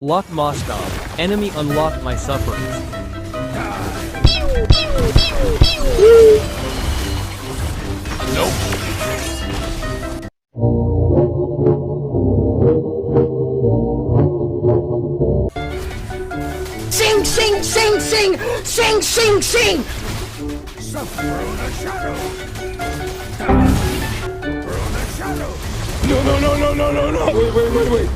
Lock Moskov. Enemy unlock my sufferings. Sing, sing, sing, sing, sing, sing, sing. Suffer in the shadow. Die. Suffer in the shadow. No. Wait.